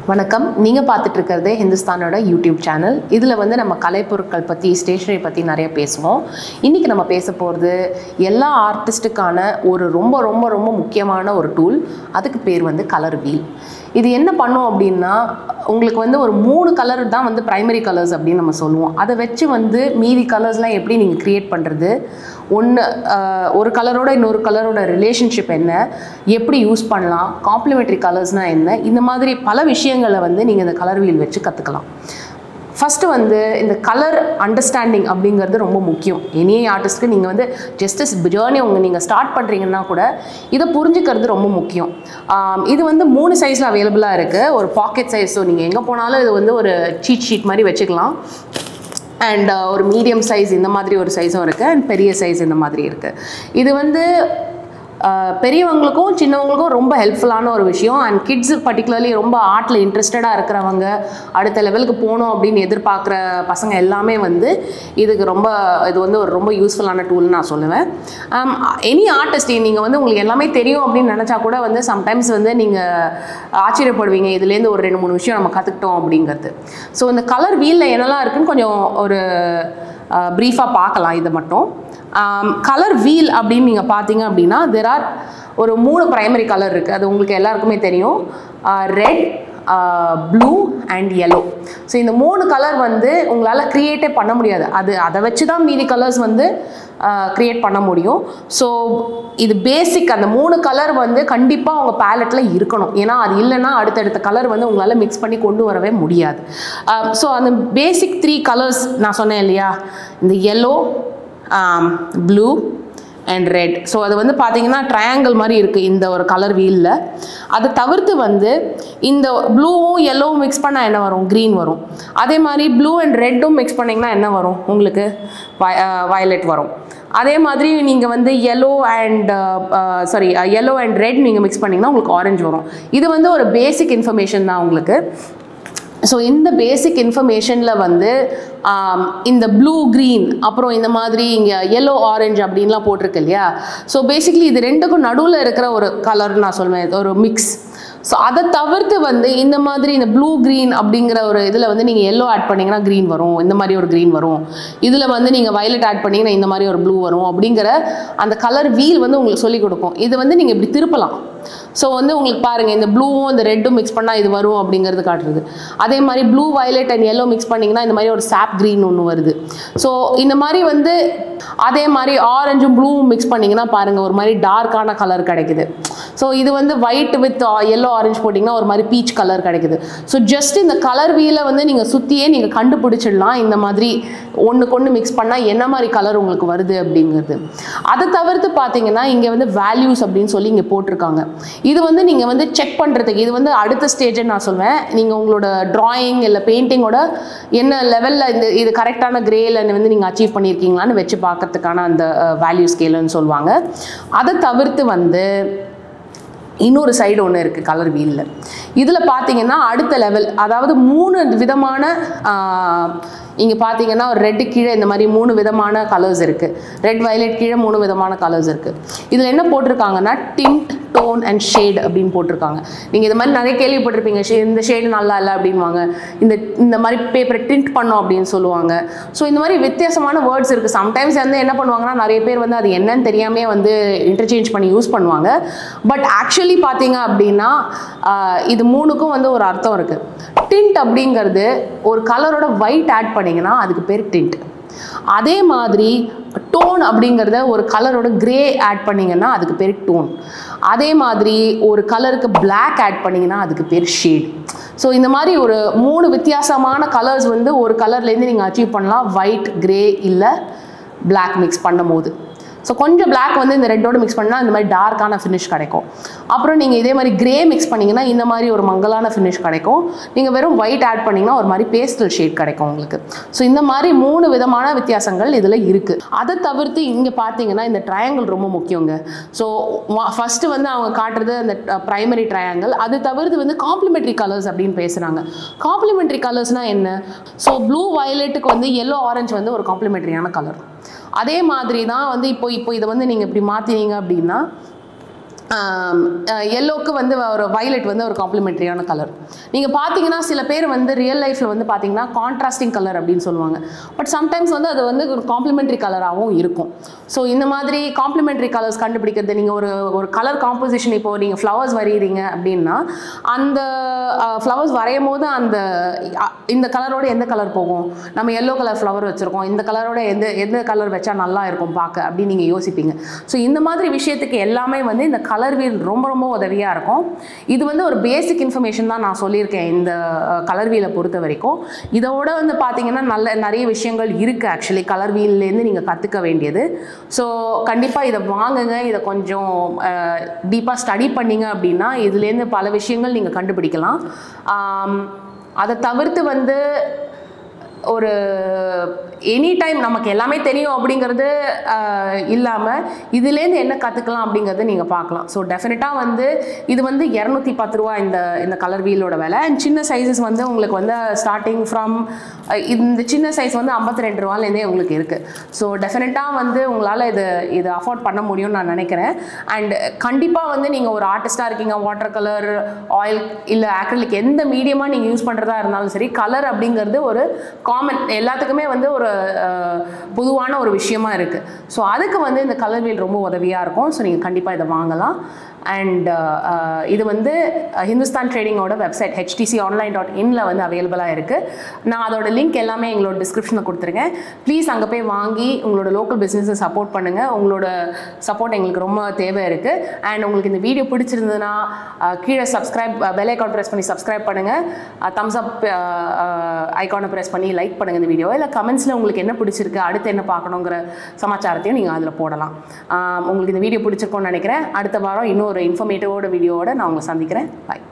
வணக்கம். நீங்கள் பார்த்துட்டு இருக்கிறது ஹிந்துஸ்தானோட யூடியூப் சேனல். இதில் வந்து நம்ம கலைப்பொருட்கள் பற்றி, ஸ்டேஷனரி பற்றி நிறைய பேசுவோம். இன்றைக்கி நம்ம பேச போகிறது எல்லா ஆர்டிஸ்ட்டுக்கான ஒரு ரொம்ப ரொம்ப ரொம்ப முக்கியமான ஒரு டூல். அதுக்கு பேர் வந்து கலர் வீல். இது என்ன பண்ணும் அப்படின்னா, உங்களுக்கு வந்து ஒரு 3 கலர் தான் வந்து ப்ரைமரி கலர்ஸ் அப்படின்னு நம்ம சொல்லுவோம். அதை வச்சு வந்து மீதி கலர்ஸ்லாம் எப்படி நீங்கள் க்ரியேட் பண்ணுறது, ஒரு கலரோட இன்னொரு கலரோட ரிலேஷன்ஷிப் என்ன, எப்படி யூஸ் பண்ணலாம், காம்ப்ளிமெண்ட்ரி கலர்ஸ்னால் என்ன, இந்த மாதிரி பல விஷயங்களை வந்து நீங்கள் இந்த கலர் வீல் வச்சு கற்றுக்கலாம். ஃபஸ்ட்டு வந்து இந்த கலர் அண்டர்ஸ்டாண்டிங் அப்படிங்கிறது ரொம்ப முக்கியம். எனி ஆர்டிஸ்ட்டுக்கு நீங்கள் வந்து ஜஸ்டிஸ் ஜேர்னி நீங்கள் ஸ்டார்ட் பண்ணுறீங்கன்னா கூட இதை புரிஞ்சுக்கிறது ரொம்ப முக்கியம். இது வந்து 3 சைஸில் அவைலபிளாக இருக்குது. ஒரு பாக்கெட் சைஸ், ஸோ நீங்கள் எங்கே போனாலும் இது வந்து ஒரு சீட் ஷீட் மாதிரி வச்சுக்கலாம். அண்ட் ஒரு மீடியம் சைஸ் இந்த மாதிரி ஒரு சைஸும் இருக்குது, அண்ட் பெரிய சைஸ் இந்த மாதிரி இருக்குது. இது வந்து பெரியவங்களுக்கும் சின்னவங்களுக்கும் ரொம்ப ஹெல்ப்ஃபுல்லான ஒரு விஷயம். அண்ட் கிட்ஸ் பர்டிகுலர்லி ரொம்ப ஆர்ட்டில் இன்ட்ரெஸ்டடாக இருக்கிறவங்க, அடுத்த லெவலுக்கு போகணும் அப்படின்னு எதிர்பார்க்குற பசங்க எல்லாமே வந்து இது வந்து ஒரு ரொம்ப யூஸ்ஃபுல்லான டூல்னு நான் சொல்லுவேன். எனி ஆர்டிஸ்ட் நீங்கள் வந்து உங்களுக்கு எல்லாமே தெரியும் அப்படின்னு நினச்சா கூட வந்து சம்டைம்ஸ் வந்து நீங்கள் ஆச்சரியப்படுவீங்க, இதுலேருந்து ஒரு 2-3 விஷயம் நம்ம கற்றுக்கிட்டோம் அப்படிங்கிறது. ஸோ இந்த கலர் வீலில் என்னெல்லாம் இருக்குன்னு கொஞ்சம் ஒரு ப்ரீஃபாக பார்க்கலாம். இதை மட்டும் கலர் வீல் அப்படின்னு நீங்கள் பார்த்தீங்க அப்படின்னா, தேர் ஆர் ஒரு 3 ப்ரைமரி கலர் இருக்குது. அது உங்களுக்கு எல்லாருக்குமே தெரியும். Red, blue and yellow. So இந்த 3 கலர் வந்து உங்களால் க்ரியேட்டே பண்ண முடியாது. அதை வச்சு தான் மீதி கலர்ஸ் வந்து க்ரியேட் பண்ண முடியும். ஸோ இது பேசிக். அந்த 3 கலர் வந்து கண்டிப்பாக உங்கள் பேலட்டில் இருக்கணும். ஏன்னா அது இல்லைன்னா அடுத்தடுத்த கலர் வந்து உங்களால் மிக்ஸ் பண்ணி கொண்டு வரவே முடியாது. ஸோ அந்த பேசிக் 3 கலர்ஸ் நான் சொன்னேன் இல்லையா, இந்த yellow, blue and red. So அது வந்து பார்த்தீங்கன்னா ட்ரையாங்கிள் மாதிரி இருக்குது இந்த ஒரு கலர் வீலில். அதை தவிர்த்து வந்து இந்த ப்ளூவும் yellowவும் மிக்ஸ் பண்ணால் என்ன வரும்? க்ரீன் வரும். அதே மாதிரி ப்ளூ அண்ட் ரெட்டும் மிக்ஸ் பண்ணிங்கன்னா என்ன வரும்? உங்களுக்கு வயலட் வரும். அதே மாதிரி நீங்கள் வந்து yellow அண்ட் ரெட் நீங்கள் மிக்ஸ் பண்ணிங்கன்னா உங்களுக்கு ஆரஞ்சு வரும். இது வந்து ஒரு பேசிக் இன்ஃபர்மேஷன் தான் உங்களுக்கு. ஸோ இந்த பேசிக் இன்ஃபர்மேஷனில் வந்து இந்த ப்ளூ க்ரீன் அப்புறம் இந்த மாதிரி இங்கே yellow ஆரஞ்சு அப்படின்லாம் போட்டிருக்கு இல்லையா. ஸோ பேசிக்லி இது ரெண்டுக்கும் நடுவில் இருக்கிற ஒரு கலர்னு நான் சொல்லுவேன், ஒரு மிக்ஸ். ஸோ அதை தவிர்த்து வந்து இந்த மாதிரி இந்த ப்ளூ க்ரீன் அப்படிங்கிற ஒரு இதில் வந்து நீங்கள் yellow ஆட் பண்ணிங்கன்னா க்ரீன் வரும், இந்த மாதிரி ஒரு க்ரீன் வரும். இதில் வந்து நீங்கள் வயலட் ஆட் பண்ணிங்கன்னா இந்த மாதிரி ஒரு ப்ளூ வரும் அப்படிங்கிற அந்த கலர் வீல் வந்து உங்களுக்கு சொல்லிக் கொடுக்கும். இது வந்து நீங்கள் இப்படி திருப்பலாம். ஸோ வந்து உங்களுக்கு பாருங்கள், இந்த ப்ளூவும் இந்த ரெட்டும் மிக்ஸ் பண்ணால் இது வரும் அப்படிங்கிறது காட்டுறது. அதே மாதிரி blue violet and yellow mix பண்ணிங்கன்னா இந்த மாதிரி ஒரு சாப் க்ரீன் ஒன்று வருது. ஸோ இந்த மாதிரி வந்து அதே மாதிரி ஆரஞ்சும் ப்ளூவும் மிக்ஸ் பண்ணிங்கன்னா பாருங்கள் ஒரு மாதிரி டார்க்கான கலர் கிடைக்குது. ஸோ இது வந்து ஒயிட் வித் yellow ஆரஞ்சு போட்டிங்கன்னா ஒரு மாதிரி பீச் கலர் கிடைக்குது. ஸோ ஜஸ்ட் இந்த கலர் வீலை வந்து நீங்கள் சுற்றியே நீங்கள் கண்டுபிடிச்சிடலாம், இந்த மாதிரி ஒன்றுக்கு மிக்ஸ் பண்ணால் என்ன மாதிரி கலர் உங்களுக்கு வருது அப்படிங்கிறது. அதை தவிர்த்து பார்த்தீங்கன்னா இங்கே வந்து வேல்யூஸ் அப்படின்னு சொல்லி இங்கே போட்டிருக்காங்க. இது வந்து நீங்கள் வந்து செக் பண்ணுறதுக்கு, இது வந்து அடுத்த ஸ்டேஜ்னு நான் சொல்வேன். நீங்கள் உங்களோட ட்ராயிங் இல்லை பெயிண்டிங்கோட என்ன லெவலில் இது கரெக்டான கிரேல வந்து நீங்கள் அச்சீவ் பண்ணியிருக்கீங்களான்னு வச்சு பார்க்கறதுக்கான அந்த வேல்யூ ஸ்கேலுன்னு சொல்லுவாங்க. அதை தவிர்த்து வந்து இன்னொரு சைடு ஒன்று இருக்குது கலர் வீலில். இதில் பார்த்தீங்கன்னா அடுத்த லெவல், அதாவது 3 விதமான இங்கே பார்த்தீங்கன்னா ஒரு ரெட்டு கீழே இந்த மாதிரி 3 விதமான கலர்ஸ் இருக்குது. ரெட் வயலட் கீழே 3 விதமான கலர்ஸ் இருக்குது. இதில் என்ன போட்டிருக்காங்கன்னா டிண்ட், டோன் அண்ட் ஷேட் அப்படின்னு போட்டிருக்காங்க. நீங்கள் இது மாதிரி நிறைய கேள்விப்பட்டிருப்பீங்க, இந்த ஷேடு நல்லா இல்லை அப்படின்வாங்க, இந்த மாதிரி பேப்பரை டிண்ட் பண்ணோம் அப்படின்னு சொல்லுவாங்க. ஸோ இந்த மாதிரி வித்தியாசமான வேர்ட்ஸ் இருக்குது. சம்டைம்ஸ் வந்து என்ன பண்ணுவாங்கன்னா நிறைய பேர் வந்து அது என்னன்னு தெரியாமே வந்து இன்டர்சேஞ்ச் பண்ணி யூஸ் பண்ணுவாங்க. பட் ஆக்சுவலி பார்த்தீங்க அப்படின்னா இது 3க்கும் வந்து ஒரு அர்த்தம் இருக்குது. டிண்ட் அப்படிங்கிறது ஒரு கலரோட ஒயிட் ஆட் பண்ணிங்கன்னா அதுக்கு பேர் டிண்ட். அதே மாதிரி டோன் அப்படிங்கிறத ஒரு கலரோட கிரே ஆட் பண்ணிங்கன்னா அதுக்கு பேர் டோன். அதே மாதிரி ஒரு கலருக்கு பிளாக் ஆட் பண்ணிங்கன்னா அதுக்கு பேர் ஷேட். ஸோ இந்த மாதிரி ஒரு 3 வித்தியாசமான கலர்ஸ் வந்து ஒரு கலர்லேருந்து நீங்கள் அச்சீவ் பண்ணலாம், ஒயிட், கிரே இல்லை பிளாக் மிக்ஸ் பண்ணும் போது. ஸோ கொஞ்சம் பிளாக் வந்து இந்த ரெட்டோடு மிக்ஸ் பண்ணால் இந்த மாதிரி டார்க்கான ஃபினிஷ் கிடைக்கும். அப்புறம் நீங்கள் இதே மாதிரி கிரே மிக்ஸ் பண்ணிங்கன்னா இந்த மாதிரி ஒரு மங்கலான ஃபினிஷ் கிடைக்கும். நீங்கள் வெறும் ஒயிட் ஆட் பண்ணிங்கன்னா ஒரு மாதிரி பேஸ்டல் ஷேட் கிடைக்கும் உங்களுக்கு. ஸோ இந்த மாதிரி 3 விதமான வித்தியாசங்கள் இதில் இருக்குது. அதை தவிர்த்து இங்கே பார்த்தீங்கன்னா இந்த ட்ரையாங்கிள் ரொம்ப முக்கியங்க. ஸோ ஃபஸ்ட்டு வந்து அவங்க காட்டுறது அந்த ப்ரைமரி ட்ரையாங்கிள். அது தவிர்த்து வந்து காம்ப்ளிமெண்ட்ரி கலர்ஸ் அப்படின்னு பேசுகிறாங்க. காம்ப்ளிமெண்ட்ரி கலர்ஸ்னால் என்ன? ஸோ ப்ளூ வயலட்டுக்கு வந்து yellow ஆரஞ்சு வந்து ஒரு காம்ப்ளிமெண்ட்ரியான கலர். அதே மாதிரி தான் வந்து இப்போ இதை வந்து நீங்கள் இப்படி மாற்றினீங்க அப்படின்னா எல்லோக்கு வந்து ஒரு வயலட் வந்து ஒரு காம்ப்ளிமெண்ட்ரியான கலர். நீங்கள் பார்த்தீங்கன்னா சில பேர் வந்து ரியல் லைஃப்பில் வந்து பார்த்தீங்கன்னா கான்ட்ராஸ்டிங் கலர் அப்படின்னு சொல்லுவாங்க. பட் சம்டைம்ஸ் வந்து அது வந்து ஒரு காம்ப்ளிமெண்ட்ரி கலராகவும் இருக்கும். ஸோ இந்த மாதிரி காம்ப்ளிமெண்ட்ரி கலர்ஸ் கண்டுபிடிக்கிறது, நீங்கள் ஒரு கலர் காம்போசிஷன், இப்போது நீங்கள் ஃப்ளவர்ஸ் வரைகிறீங்க அப்படின்னா அந்த ஃப்ளவர்ஸ் வரையும் போது இந்த கலரோட எந்த கலர் போகும், நம்ம எல்லோ கலர் ஃப்ளவர் வச்சுருக்கோம், இந்த கலரோட எந்த கலர் வச்சா நல்லா இருக்கும் பார்க்க அப்படின்னு நீங்கள் யோசிப்பீங்க. ஸோ இந்த மாதிரி விஷயத்துக்கு எல்லாமே வந்து இந்த கலர் வீல் ரொம்ப ரொம்ப உதவியாக இருக்கும். இது வந்து ஒரு பேசிக் இன்ஃபர்மேஷன் தான் நான் சொல்லியிருக்கேன் இந்த கலர் வீலை பொறுத்த வரைக்கும். இதோட வந்து பார்த்தீங்கன்னா நிறைய விஷயங்கள் இருக்குது ஆக்சுவலி கலர் வீல்லேருந்து நீங்கள் கற்றுக்க வேண்டியது. ஸோ கண்டிப்பாக இதை வாங்குங்க. இதை கொஞ்சம் டீப்பாக ஸ்டடி பண்ணிங்க அப்படின்னா இதுலேருந்து பல விஷயங்கள் நீங்கள் கண்டுபிடிக்கலாம். அதை தவிர்த்து வந்து ஒரு எனி டைம் நமக்கு எல்லாமே தெரியும் அப்படிங்கிறது இல்லாமல் இதுலேருந்து என்ன கற்றுக்கலாம் அப்படிங்கிறது நீங்கள் பார்க்கலாம். ஸோ டெஃபினட்டாக வந்து இது வந்து 210 ரூபா இந்த கலர் வீலோட விலை. அண்ட் சின்ன சைஸஸ் வந்து உங்களுக்கு வந்து ஸ்டார்டிங் ஃப்ரம் இந்த சின்ன சைஸ் வந்து 52 ரூபாலேருந்தே உங்களுக்கு இருக்குது. ஸோ டெஃபினட்டாக வந்து உங்களால் இது அஃபோர்ட் பண்ண முடியும்னு நான் நினைக்கிறேன். அண்ட் கண்டிப்பாக வந்து நீங்கள் ஒரு ஆர்டிஸ்ட்டாக இருக்கீங்க, வாட்டர் கலர், ஆயில் இல்லை ஆக்ரிலிக் எந்த மீடியமாக நீங்கள் யூஸ் பண்ணுறதா இருந்தாலும் சரி, கலர் அப்படிங்கிறது ஒரு காமன், எல்லாத்துக்குமே வந்து ஒரு பொதுவான ஒரு விஷயமா இருக்குது. ஸோ அதுக்கு வந்து இந்த கலர் வீல் ரொம்ப உதவியாக இருக்கும். ஸோ நீங்கள் கண்டிப்பாக இதை வாங்கலாம். அண்ட் இது வந்து ஹிந்துஸ்தான் ட்ரேடிங்கோட வெப்சைட் htconline.in வந்து அவைலபிளாக இருக்குது. நான் அதோட லிங்க் எல்லாமே எங்களோட டிஸ்கிரிப்ஷனில் கொடுத்துருக்கேன். ப்ளீஸ் அங்கே போய் வாங்கி உங்களோட லோக்கல் பிஸ்னஸை சப்போர்ட் பண்ணுங்கள். உங்களோட சப்போர்ட் எங்களுக்கு ரொம்ப தேவை இருக்குது. அண்ட் உங்களுக்கு இந்த வீடியோ பிடிச்சிருந்ததுன்னா கீழே பெல் ஐக்கான் ப்ரெஸ் பண்ணி சப்ஸ்கிரைப் பண்ணுங்கள். தம்ஸ் அப் ஐக்கானை ப்ரெஸ் பண்ணி லைக் பண்ணுங்கள் இந்த வீடியோ. இல்லை கமெண்ட்ஸில் உங்களுக்கு என்ன பிடிச்சிருக்கு, அடுத்து என்ன பார்க்கணுங்கிற சமாச்சாரத்தையும் நீங்கள் அதில் போடலாம். உங்களுக்கு இந்த வீடியோ பிடிச்சிருக்கோன்னு நினைக்கிறேன். அடுத்த வாரம் இன்னொரு இன்ஃபர்மேட்டிவோட வீடியோவோட நான் உங்களை சந்திக்கிறேன். பாய்.